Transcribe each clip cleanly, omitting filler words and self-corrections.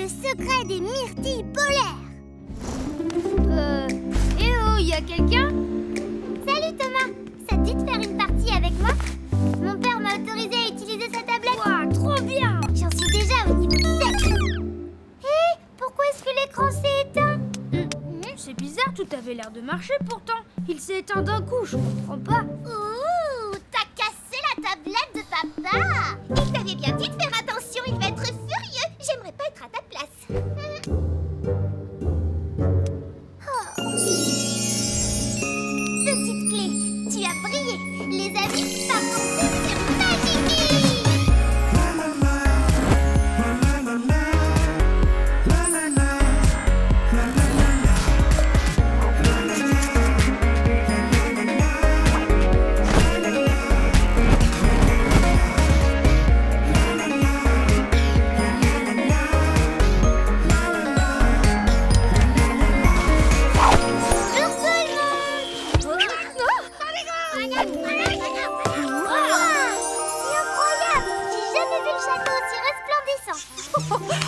Le secret des myrtilles polaires. Eh oh, y a quelqu'un? Salut Thomas, ça te dit de faire une partie avec moi? Mon père m'a autorisé à utiliser sa tablette. Ouah, trop bien! J'en suis déjà au niveau 7. Hé, pourquoi est-ce que l'écran s'est éteint? C'est bizarre, tout avait l'air de marcher pourtant. Il s'est éteint d'un coup, je comprends pas. Ouh, t'as cassé la tablette de papa. Il t'avait bien dit de faire attention, il va être furieux. J'aimerais pas être à ta place. Oh. Petite clé, tu as brillé. Les amis, parcours sur Magiki.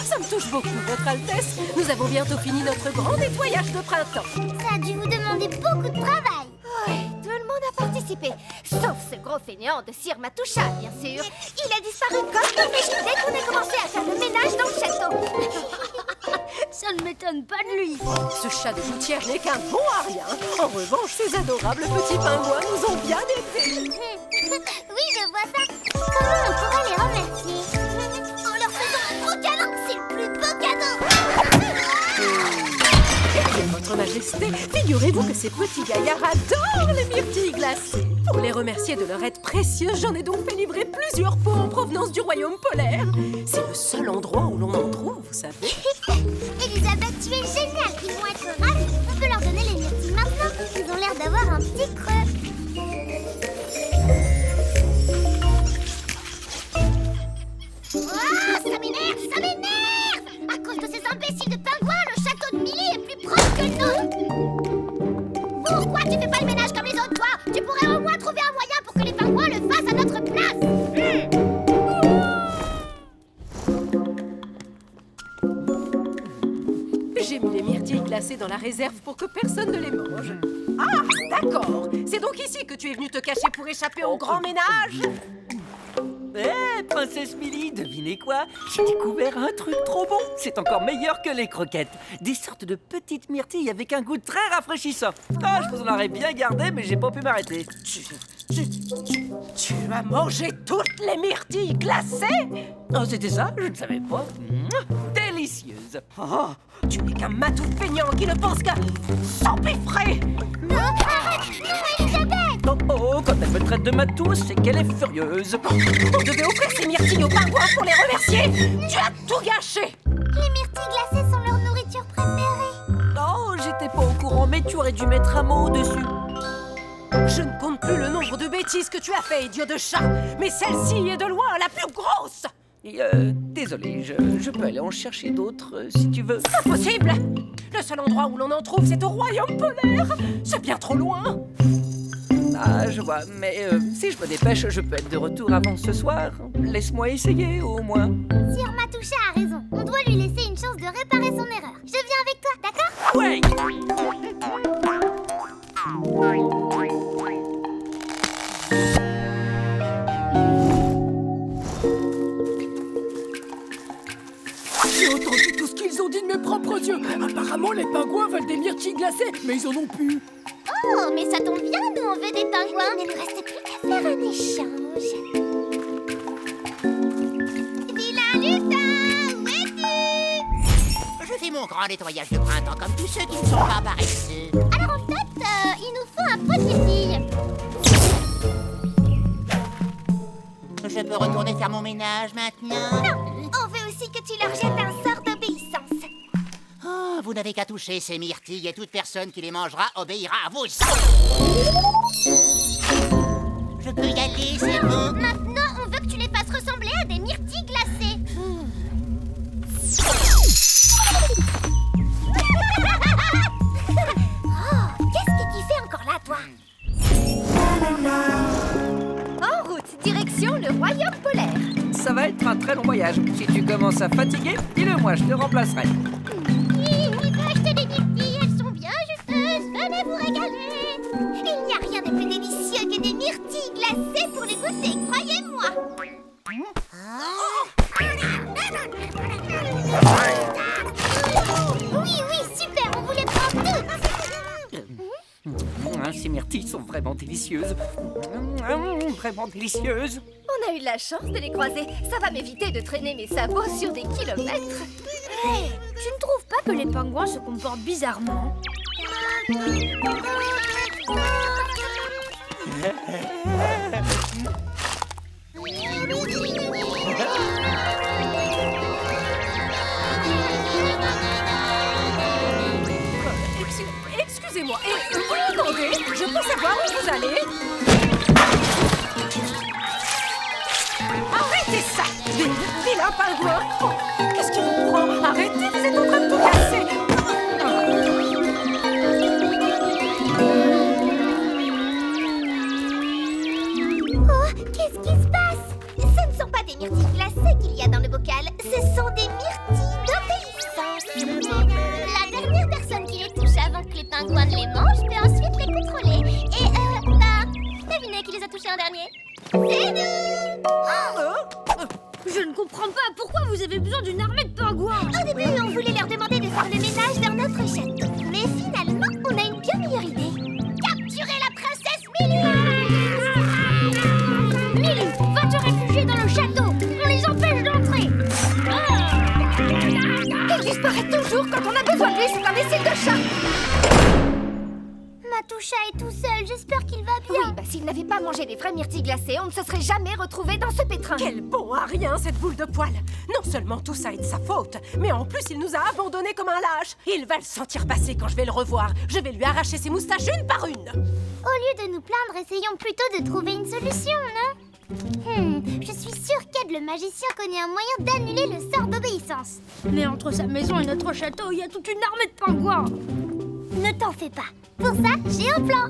Ça me touche beaucoup, Votre Altesse. Nous avons bientôt fini notre grand nettoyage de printemps. Ça a dû vous demander beaucoup de travail. Ouais, tout le monde a participé, sauf ce gros fainéant de Sir Matoucha, bien sûr. Il a disparu comme de dès qu'on a commencé à faire le ménage dans le château. Ça ne m'étonne pas de lui. Ce chat de gouttière n'est qu'un bon à rien. En revanche, ces adorables petits pingouins nous ont bien aidés. Oui, je vois ça. Comment on pourrait les remercier? En leur faisant un gros câlin, c'est le plus beau cadeau. Votre Majesté, figurez-vous que ces petits gaillards adorent les myrtilles glacées. Pour les remercier de leur aide précieuse, j'en ai donc fait livrer plusieurs pots en provenance du royaume polaire. C'est le seul endroit où l'on en trouve, vous savez. Elisabeth, tu es géniale. Ils vont être ravis. On peut leur donner les myrtilles maintenant. Ils ont l'air d'avoir un petit creux. Ah, ça m'énerve, ça m'énerve! À cause de ces imbéciles de pingouins, le château de Millie est plus proche que le nôtre. Pourquoi tu fais pas le ménage comme les autres, toi? Tu pourrais au moins trouver un moyen pour que les pingouins le fassent à notre place. J'ai mis les myrtilles glacées dans la réserve pour que personne ne les mange. Ah, d'accord. C'est donc ici que tu es venue te cacher pour échapper au grand ménage? Hé, princesse Millie, devinez quoi? J'ai découvert un truc trop bon. C'est encore meilleur que les croquettes. Des sortes de petites myrtilles avec un goût très rafraîchissant. Ah, je vous en aurais bien gardé, mais j'ai pas pu m'arrêter. Tu as mangé toutes les myrtilles glacées? Oh, c'était ça? Je ne savais pas. Délicieuse. Oh, tu n'es qu'un matou feignant qui ne pense qu'à s'empiffrer. Non, arrête! Non, Elisabeth! Oh, quand elle me traite de matou, c'est qu'elle est furieuse. On devait offrir ces myrtilles aux pingouins pour les remercier. Tu as tout gâché. Les myrtilles glacées sont leur nourriture préférée. Oh, j'étais pas au courant, mais tu aurais dû mettre un mot dessus. Je ne compte plus le nombre de bêtises que tu as fait, idiot de chat. Mais celle-ci est de loin la plus grosse. Et désolé, je peux aller en chercher d'autres si tu veux. Impossible. Le seul endroit où l'on en trouve, c'est au royaume polaire. C'est bien trop loin. Ah, je vois, mais si je me dépêche, je peux être de retour avant ce soir. Laisse-moi essayer, au moins. Sir Matoucha a raison. On doit lui laisser une chance de réparer son erreur. Je viens avec toi, d'accord? Ouais. J'ai entendu tout ce qu'ils ont dit de mes propres yeux. Apparemment, les pingouins veulent des myrtilles glacées, mais ils en ont plus. Oh, mais ça tombe bien, nous on veut des pingouins. Il ne nous reste plus qu'à faire un échange. Vilain lutin, où es-tu? Je fais mon grand nettoyage de printemps comme tous ceux qui ne sont pas paresseux. Alors en fait, il nous faut un pot de myrtilles. Je peux retourner faire mon ménage maintenant? Non, on veut aussi que tu leur jettes un sort d'obéissance. Oh, vous n'avez qu'à toucher ces myrtilles et toute personne qui les mangera obéira à vous. Je peux y aller, c'est bon. Maintenant, on veut que tu les fasses ressembler à des myrtilles glacées. Oh, qu'est-ce que tu fais encore là, toi? En route, direction le royaume polaire. Ça va être être un très long voyage. Si tu commences à fatiguer, dis-le-moi, je te remplacerai. Oui, on peut acheter des myrtilles, elles sont bien juteuses. Venez vous régaler. Il n'y a rien de plus délicieux que des myrtilles glacées pour les goûter, croyez-moi. Oui, super, on voulait prendre toutes. Ces myrtilles sont vraiment délicieuses. Vraiment délicieuses. On a eu la chance de les croiser. Ça va m'éviter de traîner mes sabots sur des kilomètres. Hey, tu ne trouves pas que les pingouins se comportent bizarrement? Excusez-moi, et vous m'entendez? Je peux savoir où vous allez? Arrêtez ça! Vilain pingouin! Oh, qu'est-ce qui vous prend? Arrêtez, vous êtes en train de tout casser! Oh, qu'est-ce qui se passe? Ce ne sont pas des myrtilles glacées qu'il y a dans le bocal, ce sont des myrtilles d'obéissance. La dernière personne qui les touche avant que les pingouins ne les mangent peut ensuite les contrôler. Et devinez qui les a touchés en dernier? C'est nous! Je ne comprends pas, pourquoi vous avez besoin d'une armée de pingouins? Au début, on voulait leur demander de faire le ménage dans notre château. Mais finalement, on a une bien meilleure idée. Capturer la princesse Millie! Millie, va te réfugier dans le château. On les empêche d'entrer. Il disparaît toujours quand on a besoin de lui, c'est un imbécile de chat! Matoucha est tout seul, j'espère qu'il va bien. Oui, s'il n'avait pas mangé des vraies myrtilles glacées, on ne se serait jamais retrouvé dans ce pétrin. Quel bon à rien, cette boule de poil! Non seulement tout ça est de sa faute, mais en plus il nous a abandonnés comme un lâche. Il va le sentir passer quand je vais le revoir. Je vais lui arracher ses moustaches une par une. Au lieu de nous plaindre, essayons plutôt de trouver une solution, non? Je suis sûre qu'Ed le magicien connaît un moyen d'annuler le sort d'obéissance. Mais entre sa maison et notre château, il y a toute une armée de pingouins. Ne t'en fais pas. Pour ça, j'ai un plan.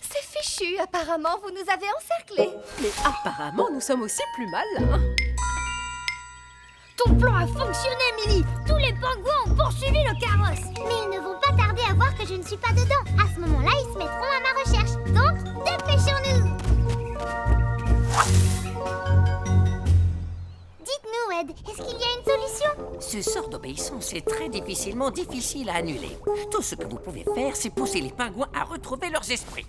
C'est fichu, apparemment vous nous avez encerclés. Mais apparemment, nous sommes aussi plus malins. Ton plan a fonctionné, Millie. Tous les pingouins ont poursuivi le carrosse. Mais ils ne vont pas tarder à voir que je ne suis pas dedans. À ce moment-là, ils se mettront à ma recherche. Donc, dépêchons-nous. Dites-nous, Ed, est-ce qu'il y a une solution? Ce sort d'obéissance est très difficile à annuler. Tout ce que vous pouvez faire, c'est pousser les pingouins à retrouver leurs esprits.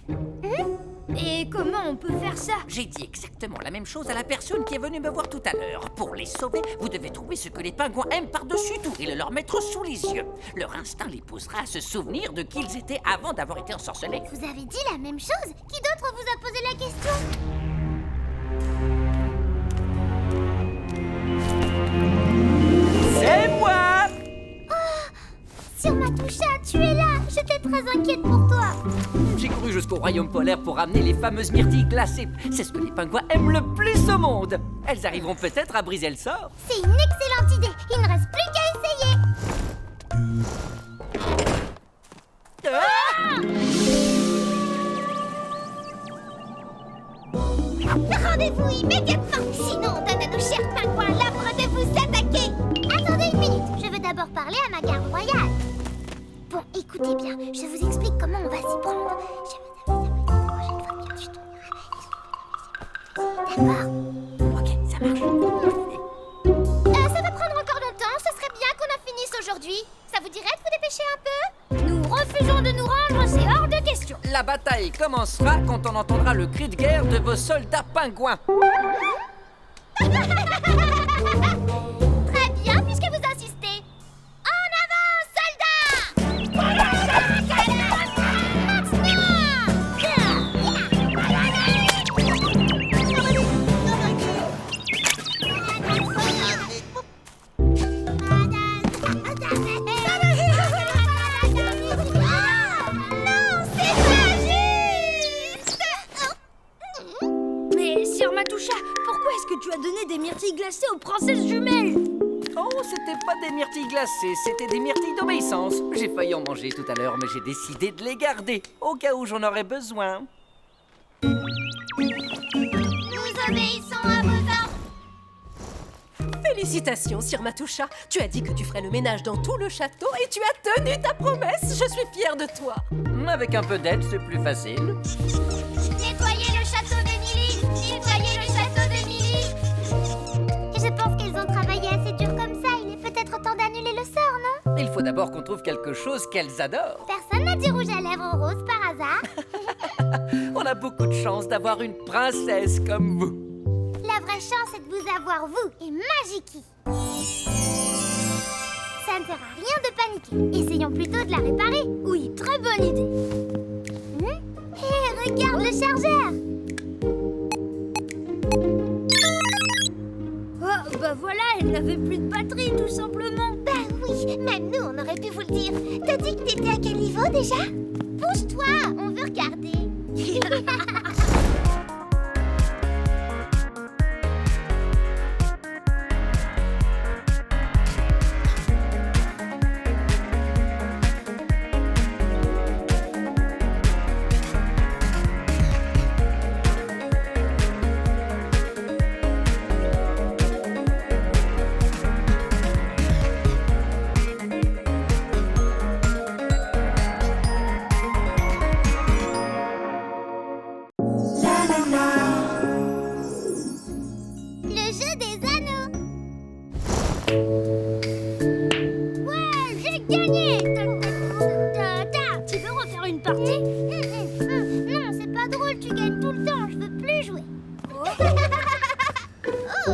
Et comment on peut faire ça? J'ai dit exactement la même chose à la personne qui est venue me voir tout à l'heure. Pour les sauver, vous devez trouver ce que les pingouins aiment par-dessus tout et le leur mettre sous les yeux. Leur instinct les poussera à se souvenir de qui ils étaient avant d'avoir été ensorcelés. Vous avez dit la même chose? Qui d'autre vous a posé la question? C'est moi! Sur Matoucha, tu es là. J'étais très inquiète pour toi. J'ai couru jusqu'au royaume polaire pour ramener les fameuses myrtilles glacées. C'est ce que les pingouins aiment le plus au monde. Elles arriveront peut-être à briser le sort. C'est une excellente idée. Il ne reste plus qu'à essayer. Rendez-vous immédiatement. Sinon, on donne à nos chers pingouins l'ordre de vous attaquer. Attendez une minute. Je veux d'abord parler à ma garde royale. Bon, écoutez bien. Je vous explique comment on va s'y prendre. D'accord. Ok, ça marche. Ça va prendre encore longtemps. Ce serait bien qu'on en finisse aujourd'hui. Ça vous dirait de vous dépêcher un peu? Nous refusons de nous rendre, c'est hors de question. La bataille commencera quand on entendra le cri de guerre de vos soldats pingouins. Très bien, puisque vous insistez. En avant, soldats! Non, c'est pas juste! Mais Sir Matoucha, pourquoi c'était pas des myrtilles glacées, c'était des myrtilles d'obéissance. J'ai failli en manger tout à l'heure, mais j'ai décidé de les garder, au cas où j'en aurais besoin. Nous obéissons à vos ordres. Félicitations, Sir Matoucha. Tu as dit que tu ferais le ménage dans tout le château et tu as tenu ta promesse. Je suis fière de toi. Avec un peu d'aide, c'est plus facile. Nettoyez le château de Milly. Nettoyez le château de Milly. Je pense qu'elles ont travaillé assez dur comme ça. Il est peut-être temps d'annuler le sort, non? Il faut d'abord qu'on trouve quelque chose qu'elles adorent. Personne n'a du rouge à lèvres rose par hasard. On a beaucoup de chance d'avoir une princesse comme vous. La vraie chance est de vous avoir, vous et Magiki. Ça ne sert à rien de paniquer. Essayons plutôt de la réparer. Oui, très bonne idée. Hé, regarde le chargeur. Oh, bah voilà, elle n'avait plus de batterie, tout simplement. Bah oui, même nous, on aurait pu vous le dire. T'as dit que t'étais à quel niveau déjà? Bouge-toi, on veut regarder. Le jeu des anneaux. Ouais, j'ai gagné. Tu veux refaire une partie? Non, c'est pas drôle, tu gagnes tout le temps, je veux plus jouer. Oh,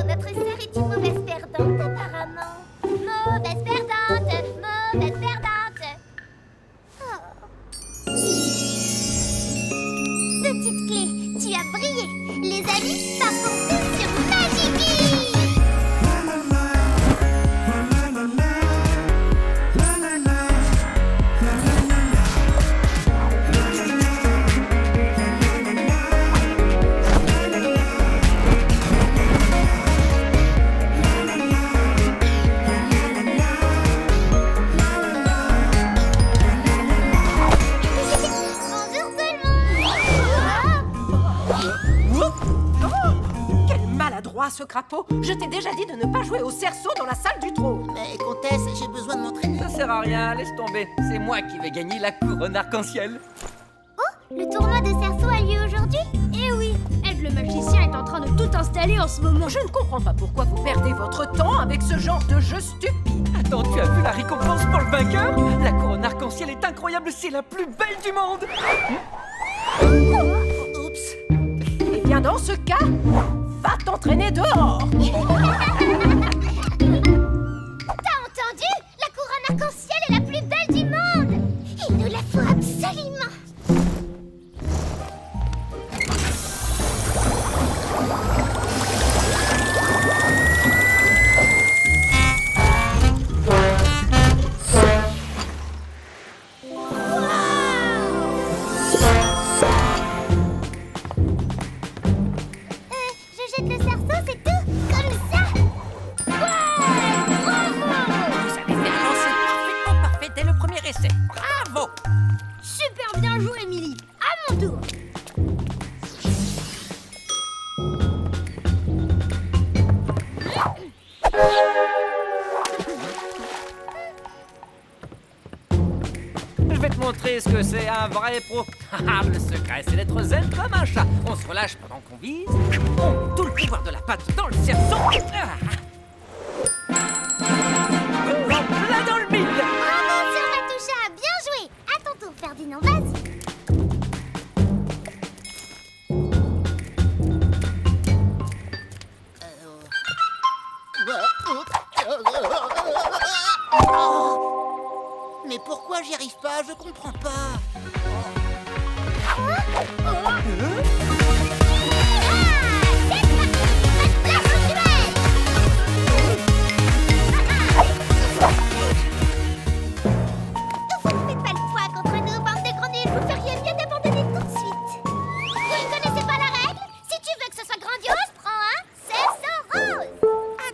notre sœur est une mauvaise perdante apparemment. Mauvaise perdante, mauvaise perdante. Oh. Petite clé, tu as brillé. Les amis, partons tous sur Magiki. Bonjour tout le monde. Quel maladroit ce crapaud. Je t'ai déjà dit de ne pas jouer au cerceau dans la salle du trône. Mais comtesse, j'ai besoin de m'entraîner. Ça sert à rien, laisse tomber. C'est moi qui vais gagner la couronne arc-en-ciel. Le tournoi de cerceau a lieu aujourd'hui? Eh oui, Ed le magicien est en train de tout installer en ce moment. Je ne comprends pas pourquoi vous perdez votre temps avec ce genre de jeu stupide. Attends, tu as vu la récompense pour le vainqueur? La couronne arc-en-ciel est incroyable, c'est la plus belle du monde. Oups. Eh bien, dans ce cas, va t'entraîner dehors. T'as entendu? La couronne arc-en-ciel est la plus belle du monde. Il nous la faut absolument. Je jette le cerceau, c'est tout? Comme ça? Vous avez fait un lancer parfaitement parfait dès le premier essai. Bravo! Super bien joué, Emily. À mon tour. Je vais te montrer ce que c'est un vrai pro. Le secret, c'est d'être zen comme un chat. On se relâche pendant qu'on vise. On met tout le pouvoir de la patte dans le cerceau. En plein dans le mille. Bravo, Sir Matoucha, bien joué. À ton tour, Ferdinand, vas-y. Mais pourquoi j'y arrive pas? Je comprends pas. Vous ne faites pas le poids contre nous, bande de gros nuls. Vous feriez mieux d'abandonner tout de suite. Vous ne connaissez pas la règle? Si tu veux que ce soit grandiose, prends un cerceau rose.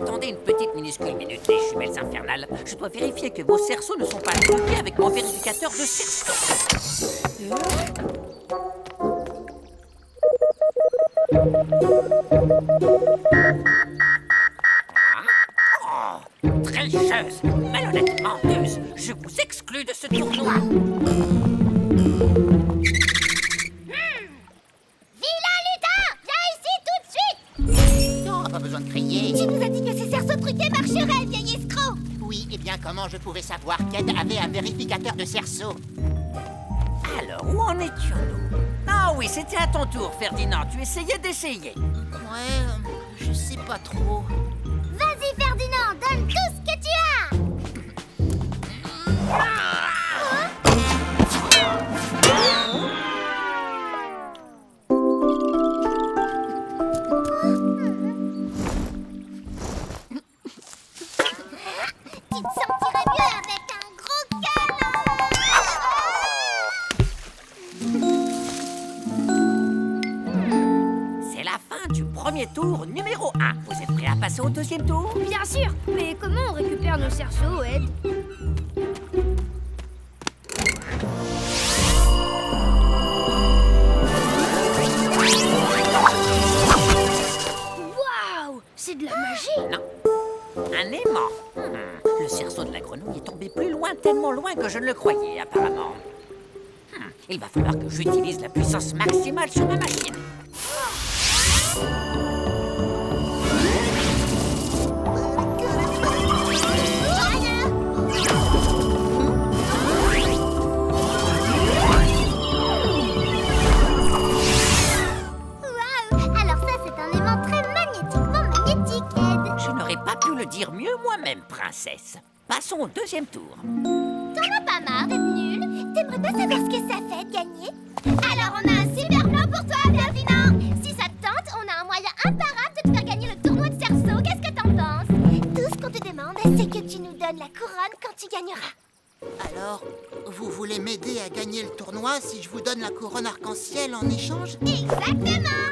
Attendez une petite minuscule minute, les jumelles infernales. dois vérifier que vos cerceaux ne sont pas truqués avec mon vérificateur de cerceaux. Tricheuse, malhonnête menteuse, je vous exclus de ce tournoi. Vilain lutin, viens ici tout de suite. Non, pas besoin de crier. Tu nous as dit que ces cerceaux truqués marcheraient, vieil escroc. Oui, et bien comment je pouvais savoir qu'Ed avait un vérificateur de cerceaux? Alors, où en étions-nous? Ah oui, c'était à ton tour, Ferdinand. Tu essayais d'essayer. Ouais, je sais pas trop. Vas-y, Ferdinand, donne tout ce que tu as. Tu te sentirais mieux avec un gros câlin. C'est la fin du premier tour numéro 1. Vous êtes prêts à passer au deuxième tour? Bien sûr, mais comment on récupère nos cerceaux, Ed? Waouh, c'est de la magie! Non. Un aimant. Le cerceau de la grenouille est tombé plus loin, tellement loin que je ne le croyais, apparemment. Il va falloir que j'utilise la puissance maximale sur ma machine. Waouh, alors ça c'est un aimant très magnétiquement magnétique, Ed. Je n'aurais pas pu le dire mieux moi-même, princesse. Passons au deuxième tour. T'en as pas marre d'être nul? T'aimerais pas savoir ce que ça fait de gagner? Alors on a un super plan pour toi, Ferdinand. Si ça te tente, on a un moyen imparable de te faire gagner le tournoi de cerceaux. Qu'est-ce que t'en penses? Tout ce qu'on te demande, c'est que tu nous donnes la couronne quand tu gagneras. Alors, vous voulez m'aider à gagner le tournoi si je vous donne la couronne arc-en-ciel en échange? Exactement.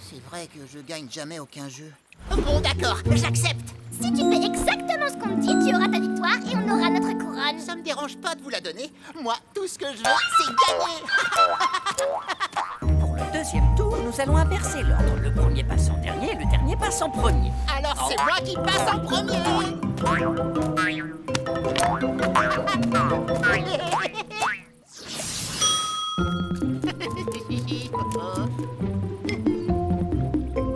C'est vrai que je gagne jamais aucun jeu. Bon, d'accord, j'accepte. Si tu fais exactement ce qu'on te dit, tu auras ta victoire et on aura notre couronne. Ça me dérange pas de vous la donner. Moi, tout ce que je veux, c'est gagner. Pour le deuxième tour, nous allons inverser l'ordre. Le premier passe en dernier, le dernier passe en premier. Alors, c'est moi qui passe en premier.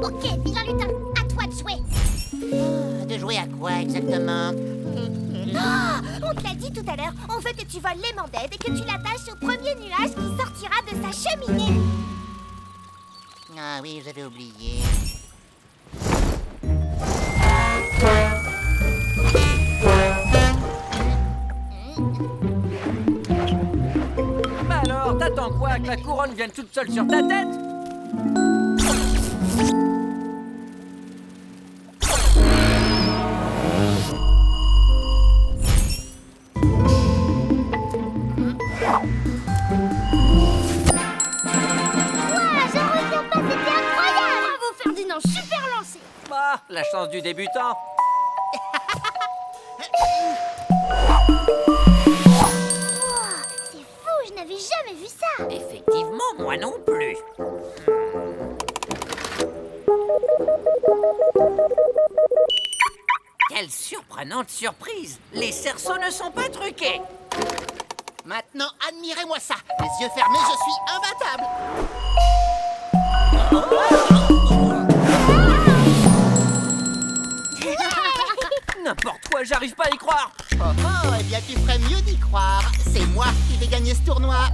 Ok, vilain lutin, à toi de jouer. De jouer à quoi exactement? On te l'a dit tout à l'heure, on veut que tu voles l'aimant d'Ed et que tu l'attaches au premier nuage qui sortira de sa cheminée. Ah oui, j'avais oublié. Bah alors, t'attends quoi? Que la couronne vienne toute seule sur ta tête? J'en reviens pas, c'était incroyable. Bravo, Ferdinand, super lancé! Bah, la chance du débutant. C'est fou, je n'avais jamais vu ça. Effectivement, moi non plus. Quelle surprenante surprise! Les cerceaux ne sont pas truqués. Maintenant, admirez-moi ça. Les yeux fermés, je suis imbattable. N'importe quoi, j'arrive pas à y croire. Oh, oh, eh bien, tu ferais mieux d'y croire. C'est moi qui vais gagner ce tournoi.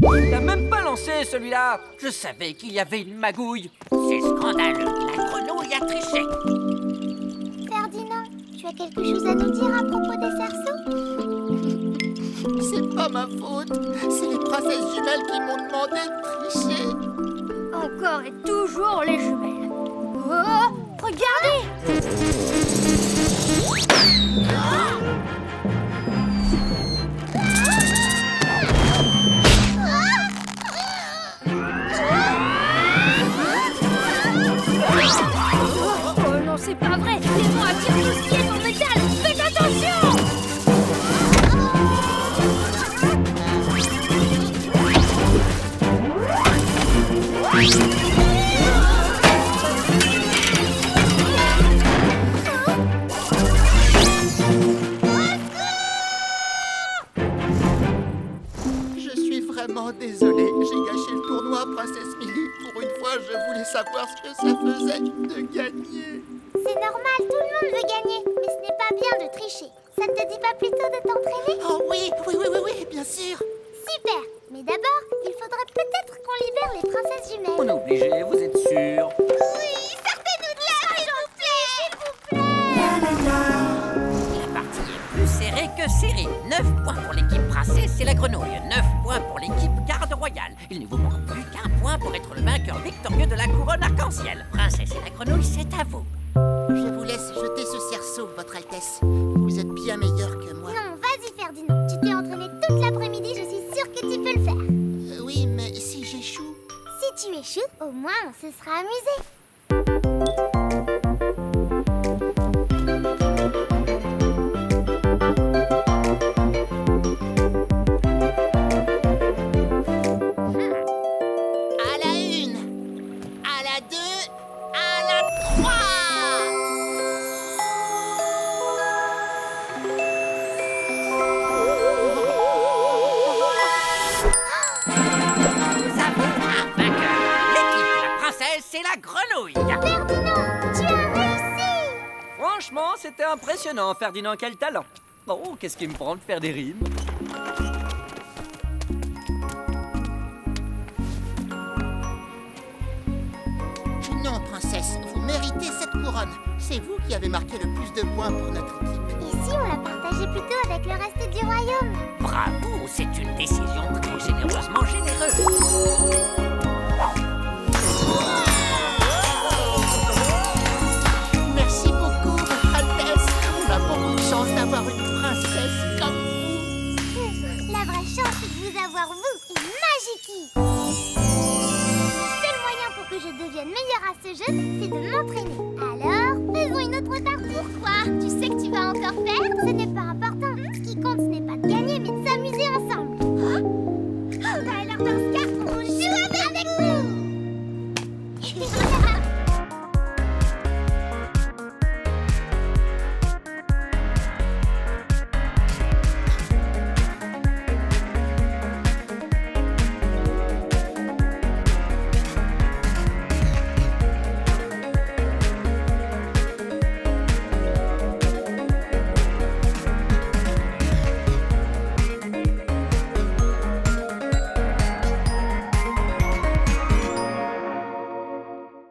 Il l'a même pas lancé, celui-là. Je savais qu'il y avait une magouille. C'est scandaleux. La grenouille a triché. Ferdinand, tu as quelque chose à nous dire à propos des cerceaux? C'est pas ma faute. C'est les princesses jumelles qui m'ont demandé de tricher. Encore et toujours les jumelles. Oh, regardez! démons attirent tout ce qui est en métal. Faites attention! Je suis vraiment désolé. J'ai gâché le tournoi, Princesse Millie. Pour une fois, je voulais savoir ce que ça faisait de gagner. C'est normal, tout le monde veut gagner. Mais ce n'est pas bien de tricher. Ça te dit pas plutôt de t'entraîner? Oh oui, bien sûr. Super! Mais d'abord, il faudrait peut-être qu'on libère les princesses jumelles. On est obligé, vous êtes sûr? Oui, sortez-nous de là, s'il vous plaît! La partie est plus serrée que serrée. 9 points pour l'équipe princesse et la grenouille. 9 points pour l'équipe garde royale. Il ne vous manque plus qu'un point pour être le vainqueur victorieux de la couronne arc-en-ciel. Princesse et la grenouille, c'est à vous. Je vous laisse jeter ce cerceau, Votre Altesse. Vous êtes bien meilleur que moi. Non, vas-y, Ferdinand. Tu t'es entraîné toute l'après-midi, je suis sûre que tu peux le faire. Oui, mais si j'échoue... Si tu échoues, au moins on se sera amusé. À la 1, à la 2, à la 3. Nous avons un vainqueur. L'équipe de la princesse et la grenouille. Ferdinand, tu as réussi! Franchement, c'était impressionnant, Ferdinand, quel talent. Oh, qu'est-ce qui me prend de faire des rimes? Non, princesse, vous méritez cette couronne. C'est vous qui avez marqué le plus de points pour notre équipe. Et si on la partageait plutôt avec le reste du royaume? Bravo, c'est une décision très généreusement généreuse. Merci beaucoup, Votre Altesse. On a beaucoup de chance d'avoir une princesse comme vous. La vraie chance de vous avoir, vous, et Magiki! Seul moyen pour que je devienne meilleure à ce jeu, c'est de m'entraîner. Alors, faisons une autre parcours, quoi! Tu sais que tu vas encore perdre,